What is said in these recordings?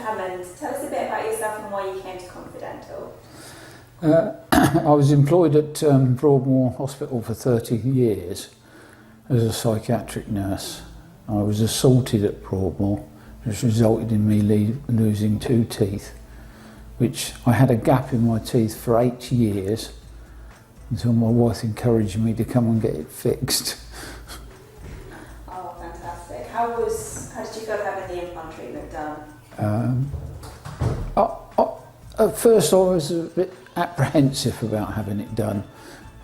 Hammond, tell us a bit about yourself and why you came to Confidental. I was employed at Broadmoor Hospital for 30 years as a psychiatric nurse. I was assaulted at Broadmoor, which resulted in me losing 2 teeth, which I had a gap in my teeth for 8 years until my wife encouraged me to come and get it fixed. Oh, fantastic. How did you feel having the implant treatment done? At first I was a bit apprehensive about having it done,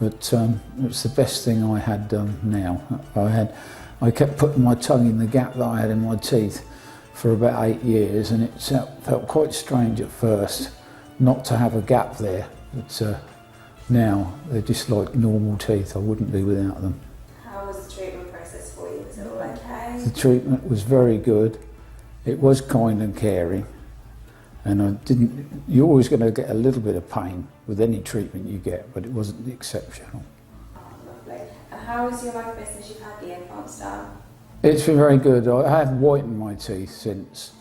but it's the best thing I had done now. I kept putting my tongue in the gap that I had in my teeth for about 8 years, and it felt quite strange at first not to have a gap there, but now they're just like normal teeth. I wouldn't be without them. How was the treatment process for you? Was it all okay? The treatment was very good. It was kind and caring, and you're always going to get a little bit of pain with any treatment you get, but it wasn't exceptional. Oh, lovely. And how has your life been since you've had the implants done? It's been very good. I have whitened my teeth since,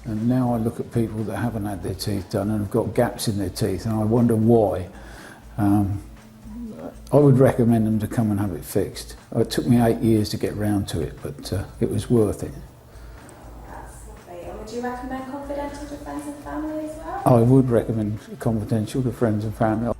and now I look at people that haven't had their teeth done and have got gaps in their teeth, and I wonder why. I would recommend them to come and have it fixed. It took me 8 years to get round to it, but it was worth it. That's lovely. And would you recommend Confidental to friends and family as well? I would recommend Confidential to friends and family.